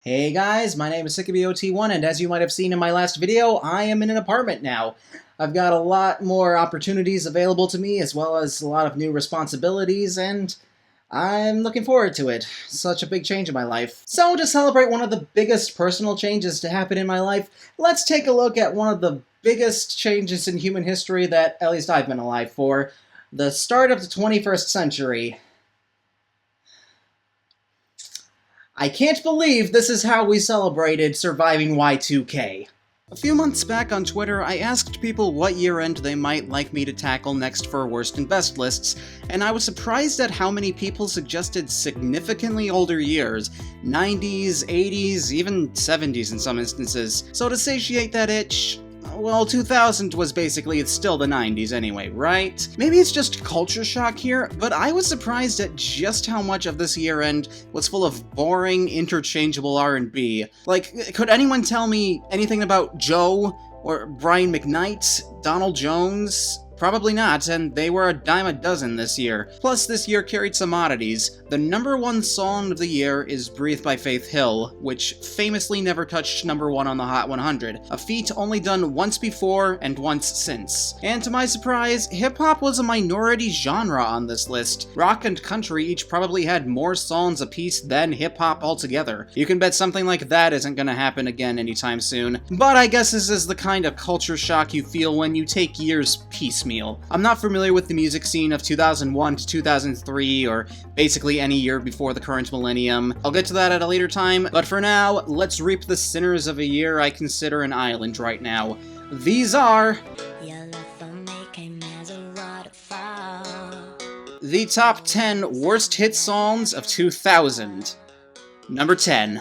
Hey guys, my name is Cicabeot1, and as you might have seen in my last video, I am in an apartment now. I've got a lot more opportunities available to me, as well as a lot of new responsibilities, and I'm looking forward to it. Such a big change in my life. So to celebrate one of the biggest personal changes to happen in my life, let's take a look at one of the biggest changes in human history that at least I've been alive for. The start of the 21st century. I can't believe this is how we celebrated surviving Y2K. A few months back on Twitter, I asked people what year-end they might like me to tackle next for worst and best lists, and I was surprised at how many people suggested significantly older years, 90s, 80s, even 70s in some instances. So to satiate that itch, well, 2000 was basically still the 90s anyway, right? Maybe it's just culture shock here, but I was surprised at just how much of this year-end was full of boring, interchangeable R&B. Like, could anyone tell me anything about Joe, or Brian McKnight, Donald Jones? Probably not, and they were a dime a dozen this year. Plus, this year carried some oddities. The #1 song of the year is Breathe by Faith Hill, which famously never touched #1 on the Hot 100, a feat only done once before and once since. And to my surprise, hip-hop was a minority genre on this list. Rock and country each probably had more songs apiece than hip-hop altogether. You can bet something like that isn't gonna happen again anytime soon. But I guess this is the kind of culture shock you feel when you take years piecemeal. I'm not familiar with the music scene of 2001 to 2003, or basically any year before the current millennium. I'll get to that at a later time, but for now, let's reap the sinners of a year I consider an island right now. These are the top 10 worst hit songs of 2000. Number 10.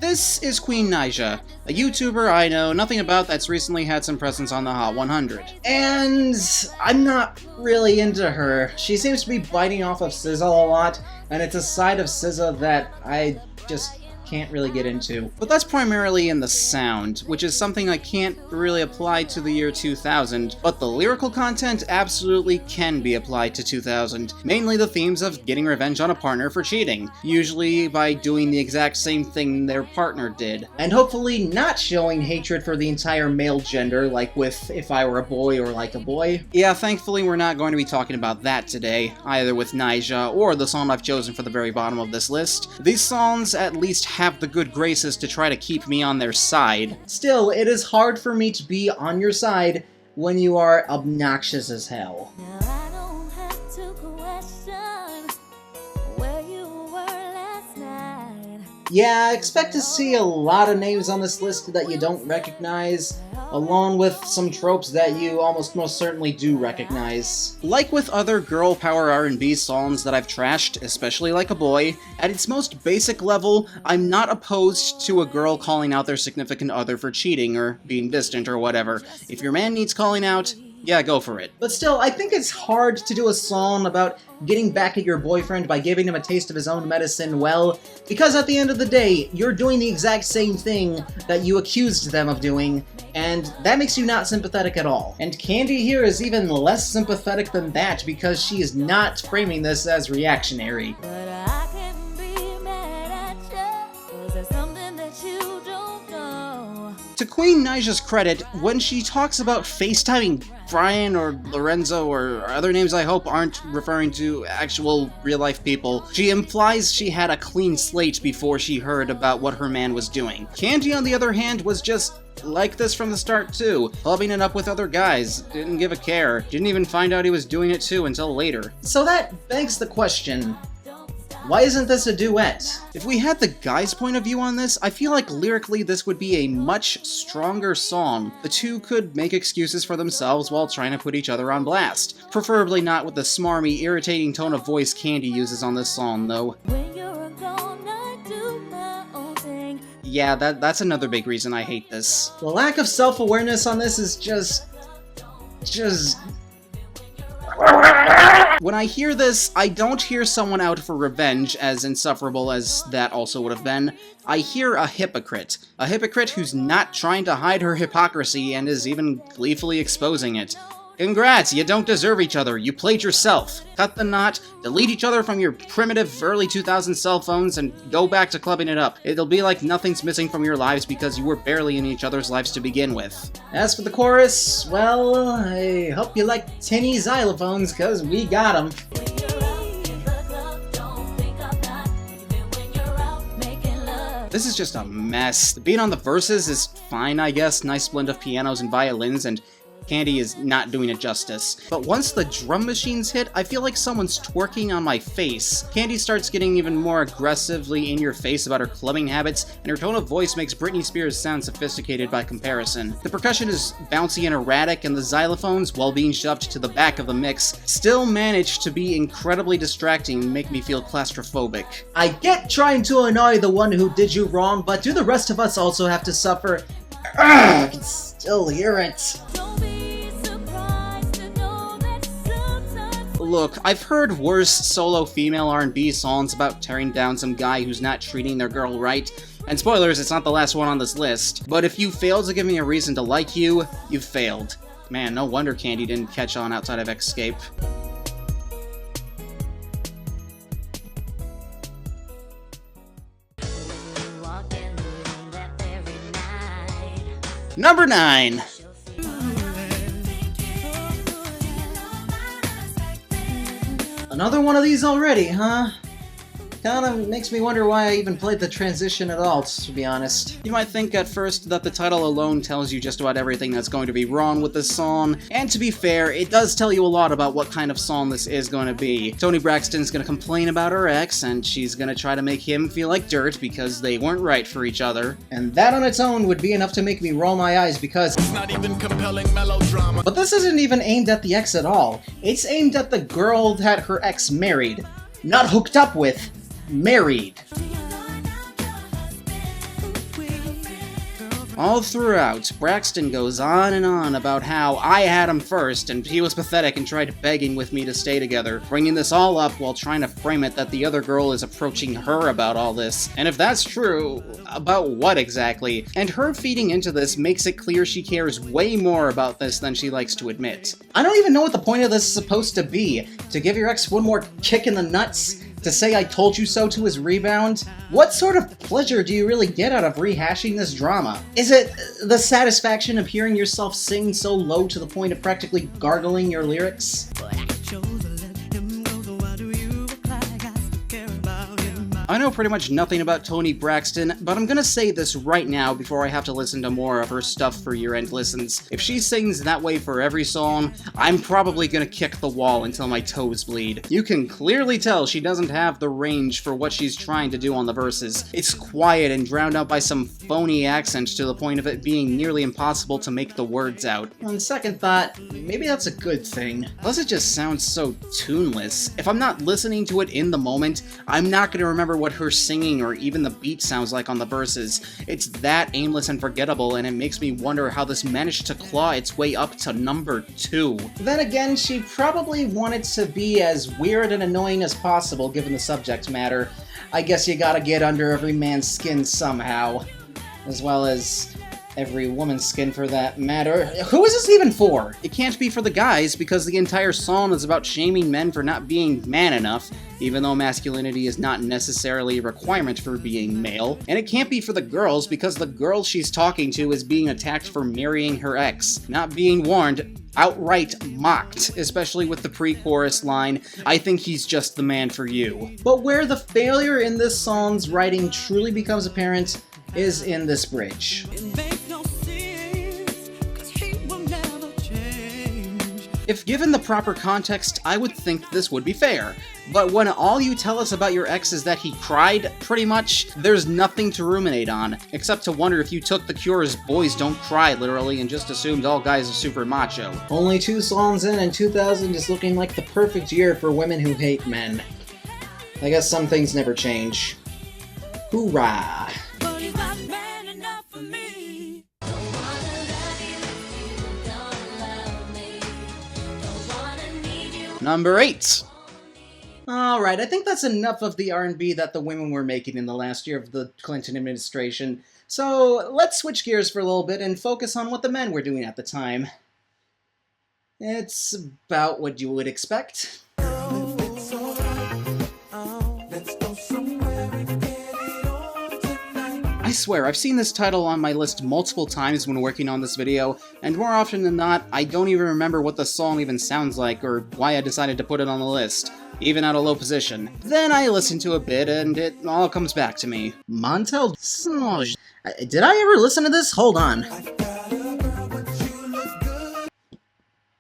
This is Queen Nyjah, a YouTuber I know nothing about that's recently had some presence on the Hot 100. And I'm not really into her. She seems to be biting off of SZA a lot, and it's a side of SZA that I just can't really get into. But that's primarily in the sound, which is something I can't really apply to the year 2000, but the lyrical content absolutely can be applied to 2000, mainly the themes of getting revenge on a partner for cheating, usually by doing the exact same thing their partner did, and hopefully not showing hatred for the entire male gender, like with If I Were a Boy or Like a Boy. Yeah, thankfully we're not going to be talking about that today, either with Nyjah or the song I've chosen for the very bottom of this list. These songs at least have the good graces to try to keep me on their side. Still, it is hard for me to be on your side when you are obnoxious as hell. Yeah, expect to see a lot of names on this list that you don't recognize, along with some tropes that you almost most certainly do recognize. Like with other girl power R&B songs that I've trashed, especially Like a Boy, at its most basic level, I'm not opposed to a girl calling out their significant other for cheating or being distant or whatever. If your man needs calling out, yeah, go for it. But still, I think it's hard to do a song about getting back at your boyfriend by giving him a taste of his own medicine, well, because at the end of the day, you're doing the exact same thing that you accused them of doing, and that makes you not sympathetic at all. And Candy here is even less sympathetic than that because she is not framing this as reactionary. But I can be mad at you, 'cause there's something that you don't know. To Queen Nyjah's credit, when she talks about FaceTiming Brian or Lorenzo or other names I hope aren't referring to actual real-life people, she implies she had a clean slate before she heard about what her man was doing. Candy, on the other hand, was just like this from the start too, clubbing it up with other guys, didn't give a care, didn't even find out he was doing it too until later. So that begs the question, why isn't this a duet? If we had the guy's point of view on this, I feel like lyrically this would be a much stronger song. The two could make excuses for themselves while trying to put each other on blast. Preferably not with the smarmy, irritating tone of voice Candy uses on this song, though. Yeah, that's another big reason I hate this. The lack of self-awareness on this is just... When I hear this, I don't hear someone out for revenge, as insufferable as that also would have been. I hear a hypocrite who's not trying to hide her hypocrisy and is even gleefully exposing it. Congrats, you don't deserve each other, you played yourself. Cut the knot, delete each other from your primitive early 2000s cell phones, and go back to clubbing it up. It'll be like nothing's missing from your lives because you were barely in each other's lives to begin with. As for the chorus, well, I hope you like tinny xylophones, cause we got them. This is just a mess. The beat on the verses is fine, I guess. Nice blend of pianos and violins, and Candy is not doing it justice. But once the drum machines hit, I feel like someone's twerking on my face. Candy starts getting even more aggressively in your face about her clubbing habits, and her tone of voice makes Britney Spears sound sophisticated by comparison. The percussion is bouncy and erratic, and the xylophones, while being shoved to the back of the mix, still manage to be incredibly distracting and make me feel claustrophobic. I get trying to annoy the one who did you wrong, but do the rest of us also have to suffer? I can still hear it. Look, I've heard worse solo female R&B songs about tearing down some guy who's not treating their girl right, and spoilers, it's not the last one on this list, but if you fail to give me a reason to like you, you've failed. Man, no wonder Candy didn't catch on outside of Escape. Number 9. Another one of these already, huh? Kinda makes me wonder why I even played the transition at all, to be honest. You might think at first that the title alone tells you just about everything that's going to be wrong with this song, and to be fair, it does tell you a lot about what kind of song this is going to be. Toni Braxton's gonna complain about her ex, and she's gonna try to make him feel like dirt because they weren't right for each other. And that on its own would be enough to make me roll my eyes because it's not even compelling melodrama. But this isn't even aimed at the ex at all. It's aimed at the girl that her ex married. Not hooked up with. Married. All throughout, Braxton goes on and on about how I had him first and he was pathetic and tried begging with me to stay together, bringing this all up while trying to frame it that the other girl is approaching her about all this. And if that's true, about what exactly? And her feeding into this makes it clear she cares way more about this than she likes to admit. I don't even know what the point of this is supposed to be. To give your ex one more kick in the nuts? To say I told you so to his rebound? What sort of pleasure do you really get out of rehashing this drama? Is it the satisfaction of hearing yourself sing so low to the point of practically gargling your lyrics? I know pretty much nothing about Toni Braxton, but I'm gonna say this right now before I have to listen to more of her stuff for year-end listens. If she sings that way for every song, I'm probably gonna kick the wall until my toes bleed. You can clearly tell she doesn't have the range for what she's trying to do on the verses. It's quiet and drowned out by some phony accent to the point of it being nearly impossible to make the words out. On second thought, maybe that's a good thing. Plus it just sounds so tuneless. If I'm not listening to it in the moment, I'm not gonna remember what her singing or even the beat sounds like on the verses. It's that aimless and forgettable, and it makes me wonder how this managed to claw its way up to number 2. Then again, she probably wanted to be as weird and annoying as possible given the subject matter. I guess you gotta get under every man's skin somehow. As well as every woman's skin for that matter. Who is this even for? It can't be for the guys, because the entire song is about shaming men for not being man enough, even though masculinity is not necessarily a requirement for being male. And it can't be for the girls, because the girl she's talking to is being attacked for marrying her ex, not being warned, outright mocked, especially with the pre-chorus line, "I think he's just the man for you." But where the failure in this song's writing truly becomes apparent is in this bridge. If given the proper context, I would think this would be fair. But when all you tell us about your ex is that he cried, pretty much, there's nothing to ruminate on, except to wonder if you took The Cure's Boys Don't Cry literally and just assumed all guys are super macho. Only 2 songs in and 2000 is looking like the perfect year for women who hate men. I guess some things never change. Hoorah! Number 8. Alright, I think that's enough of the R&B that the women were making in the last year of the Clinton administration. So let's switch gears for a little bit and focus on what the men were doing at the time. It's about what you would expect. I swear, I've seen this title on my list multiple times when working on this video, and more often than not, I don't even remember what the song even sounds like or why I decided to put it on the list, even at a low position. Then I listen to a bit and it all comes back to me. Montez Jordan. Did I ever listen to this? Hold on.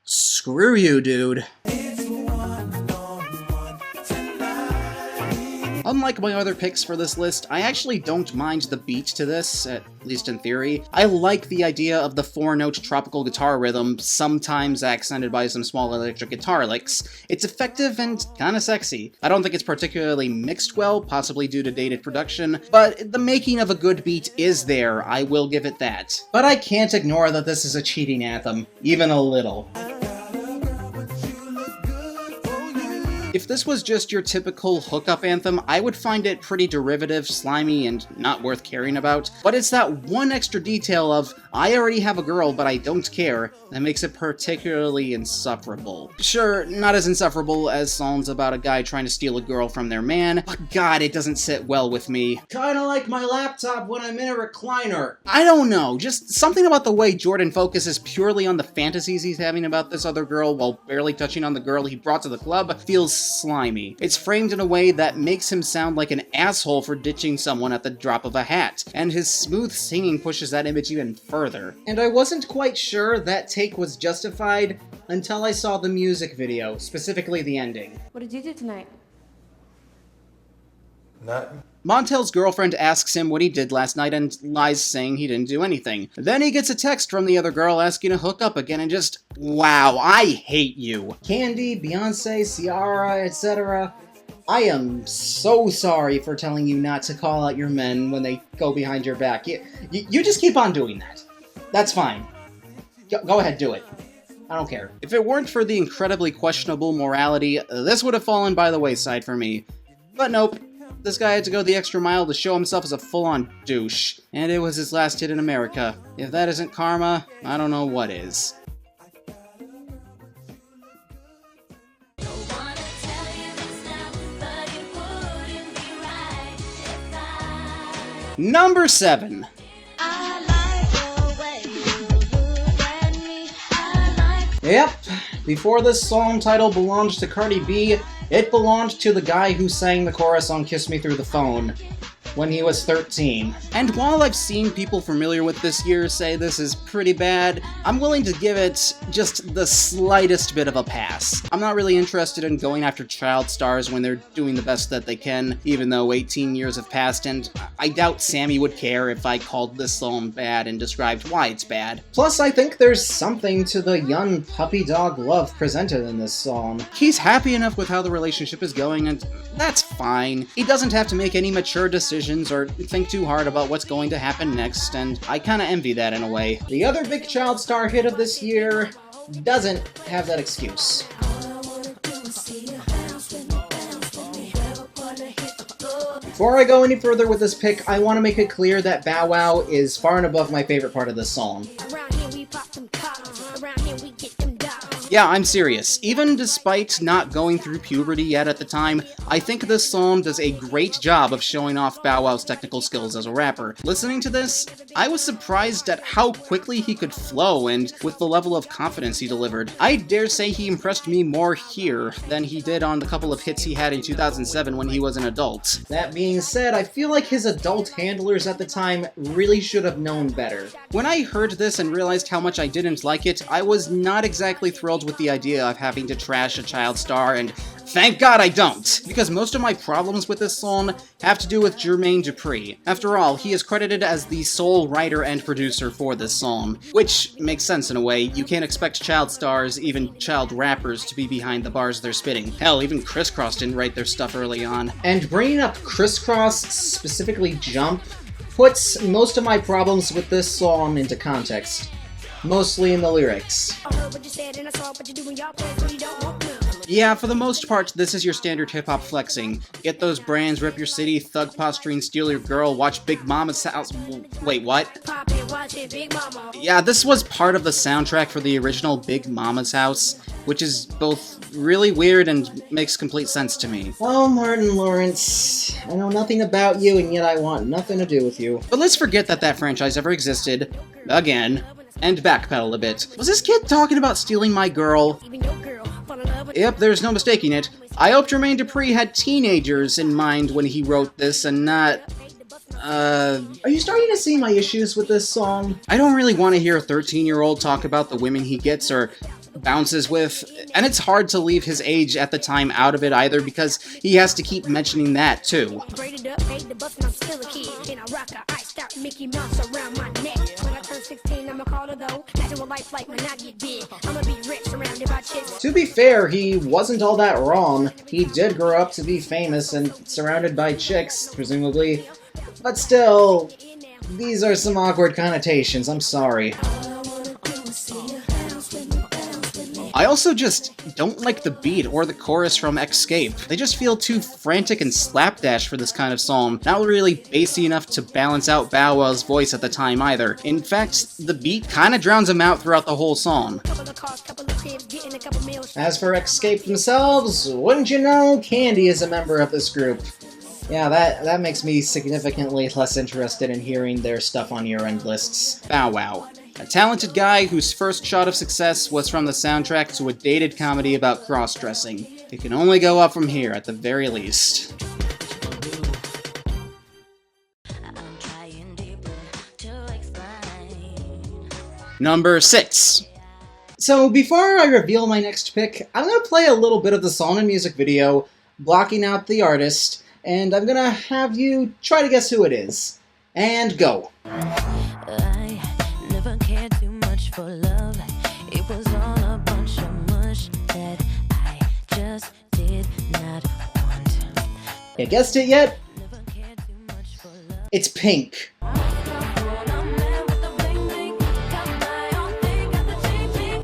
Screw you, dude. Unlike my other picks for this list, I actually don't mind the beat to this, at least in theory. I like the idea of the 4-note tropical guitar rhythm, sometimes accented by some small electric guitar licks. It's effective and kinda sexy. I don't think it's particularly mixed well, possibly due to dated production, but the making of a good beat is there, I will give it that. But I can't ignore that this is a cheating anthem, even a little. If this was just your typical hookup anthem, I would find it pretty derivative, slimy, and not worth caring about. But it's that one extra detail of, I already have a girl but I don't care, that makes it particularly insufferable. Sure, not as insufferable as songs about a guy trying to steal a girl from their man, but god, it doesn't sit well with me. Kinda like my laptop when I'm in a recliner. I don't know, just something about the way Jordan focuses purely on the fantasies he's having about this other girl while barely touching on the girl he brought to the club feels slimy. It's framed in a way that makes him sound like an asshole for ditching someone at the drop of a hat, and his smooth singing pushes that image even further. And I wasn't quite sure that take was justified until I saw the music video, specifically the ending. What did you do tonight? Nothing. Montel's girlfriend asks him what he did last night and lies saying he didn't do anything. Then he gets a text from the other girl asking to hook up again and just, wow, I hate you. Candy, Beyonce, Ciara, etc. I am so sorry for telling you not to call out your men when they go behind your back. You just keep on doing that. That's fine. Go ahead, do it. I don't care. If it weren't for the incredibly questionable morality, this would have fallen by the wayside for me. But nope. This guy had to go the extra mile to show himself as a full-on douche, and it was his last hit in America. If that isn't karma, I don't know what is. Number 7. Yep, before this song title belonged to Cardi B, it belonged to the guy who sang the chorus on Kiss Me Through the Phone when he was 13. And while I've seen people familiar with this year say this is pretty bad, I'm willing to give it just the slightest bit of a pass. I'm not really interested in going after child stars when they're doing the best that they can, even though 18 years have passed, and I doubt Sammy would care if I called this song bad and described why it's bad. Plus, I think there's something to the young puppy dog love presented in this song. He's happy enough with how the relationship is going, and that's fine. He doesn't have to make any mature decisions or think too hard about what's going to happen next, and I kinda envy that in a way. The other big child star hit of this year doesn't have that excuse. Before I go any further with this pick, I want to make it clear that Bow Wow is far and above my favorite part of this song. Yeah, I'm serious. Even despite not going through puberty yet at the time, I think this song does a great job of showing off Bow Wow's technical skills as a rapper. Listening to this, I was surprised at how quickly he could flow and with the level of confidence he delivered. I dare say he impressed me more here than he did on the couple of hits he had in 2007 when he was an adult. That being said, I feel like his adult handlers at the time really should have known better. When I heard this and realized how much I didn't like it, I was not exactly thrilled with the idea of having to trash a child star, and thank God I don't, because most of my problems with this song have to do with Jermaine Dupri. After all, he is credited as the sole writer and producer for this song, which makes sense in a way. You can't expect child stars, even child rappers, to be behind the bars they're spitting. Hell, even Criss Cross didn't write their stuff early on. And bringing up Criss Cross, specifically Jump, puts most of my problems with this song into context. Mostly in the lyrics. Yeah, for the most part, this is your standard hip-hop flexing. Get those brands, rip your city, thug posturing, steal your girl, watch Big Mama's house. Wait, what? Yeah, this was part of the soundtrack for the original Big Mama's House, which is both really weird and makes complete sense to me. Oh, Martin Lawrence, I know nothing about you, and yet I want nothing to do with you. But let's forget that that franchise ever existed, again, and backpedal a bit. Was this kid talking about stealing my girl? Yep, there's no mistaking it. I hope Jermaine Dupri had teenagers in mind when he wrote this and not... Are you starting to see my issues with this song? I don't really want to hear a 13-year-old talk about the women he gets or bounces with, and it's hard to leave his age at the time out of it either because he has to keep mentioning that too. To be fair, he wasn't all that wrong. He did grow up to be famous and surrounded by chicks, presumably. But still, these are some awkward connotations, I'm sorry. I also just don't like the beat or the chorus from Escape. They just feel too frantic and slapdash for this kind of song, not really bassy enough to balance out Bow Wow's voice at the time either. In fact, the beat kinda drowns him out throughout the whole song. As for Escape themselves, wouldn't you know, Candy is a member of this group. Yeah, that makes me significantly less interested in hearing their stuff on year-end lists. Bow Wow. A talented guy whose first shot of success was from the soundtrack to a dated comedy about cross-dressing. It can only go up from here, at the very least. Number 6. So before I reveal my next pick, I'm gonna play a little bit of the song and music video, blocking out the artist, and I'm gonna have you try to guess who it is. And go. For love, it was all a bunch of mush that I just did not want. You guessed it yet? It's Pink.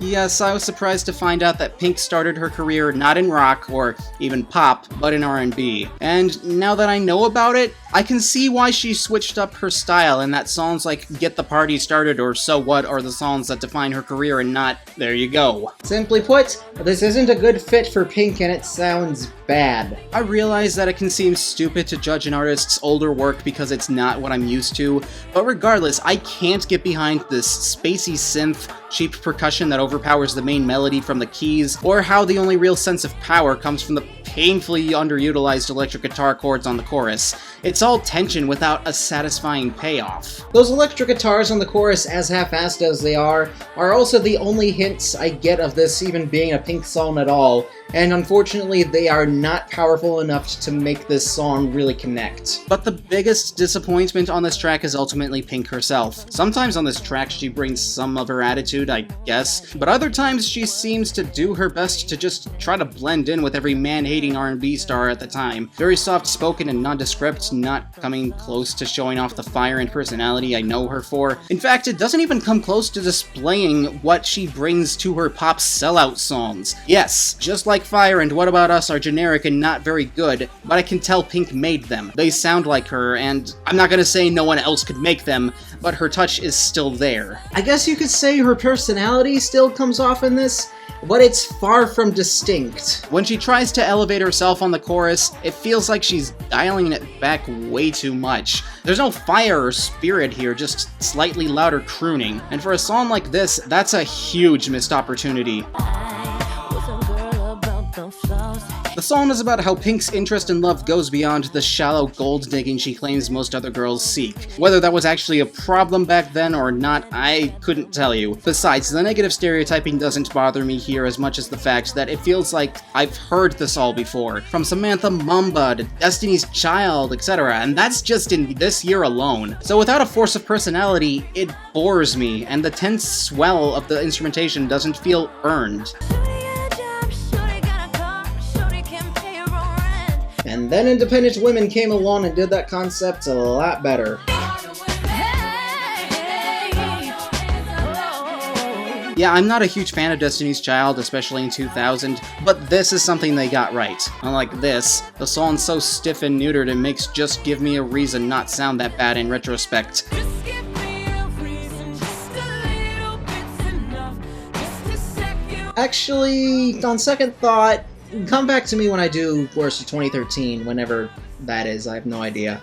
Yes, I was surprised to find out that Pink started her career not in rock or even pop, but in R&B. And now that I know about it, I can see why she switched up her style and that songs like Get the Party Started or So What are the songs that define her career and not There You Go. Simply put, this isn't a good fit for Pink and it sounds bad. I realize that it can seem stupid to judge an artist's older work because it's not what I'm used to, but regardless, I can't get behind this spacey synth, cheap percussion that overpowers the main melody from the keys, or how the only real sense of power comes from the painfully underutilized electric guitar chords on the chorus. It's all tension without a satisfying payoff. Those electric guitars on the chorus, as half-assed as they are also the only hints I get of this even being a Pink song at all, and unfortunately they are not powerful enough to make this song really connect. But the biggest disappointment on this track is ultimately Pink herself. Sometimes on this track she brings some of her attitude, I guess, but other times she seems to do her best to just try to blend in with every man-hating R&B star at the time. Very soft-spoken and nondescript, not coming close to showing off the fire and personality I know her for. In fact, it doesn't even come close to displaying what she brings to her pop sellout songs. Yes, just like Fire and What About Us are generic and not very good, but I can tell Pink made them. They sound like her, and I'm not gonna say no one else could make them, but her touch is still there. I guess you could say her personality still comes off in this, but it's far from distinct. When she tries to elevate herself on the chorus, it feels like she's dialing it back way too much. There's no fire or spirit here, just slightly louder crooning. And for a song like this, that's a huge missed opportunity. The song is about how Pink's interest in love goes beyond the shallow gold digging she claims most other girls seek. Whether that was actually a problem back then or not, I couldn't tell you. Besides, the negative stereotyping doesn't bother me here as much as the fact that it feels like I've heard this all before. From Samantha Mumba to Destiny's Child, etc., and that's just in this year alone. So without a force of personality, it bores me, and the tense swell of the instrumentation doesn't feel earned. And then independent women came along and did that concept a lot Yeah, I'm not a huge fan of Destiny's Child, especially in 2000, but this is something they got right. Unlike this, the song's so stiff and neutered it makes Just Give Me a Reason not sound that bad in retrospect. Actually, on second thought, come back to me when I do Worst of 2013, whenever that is, I have no idea.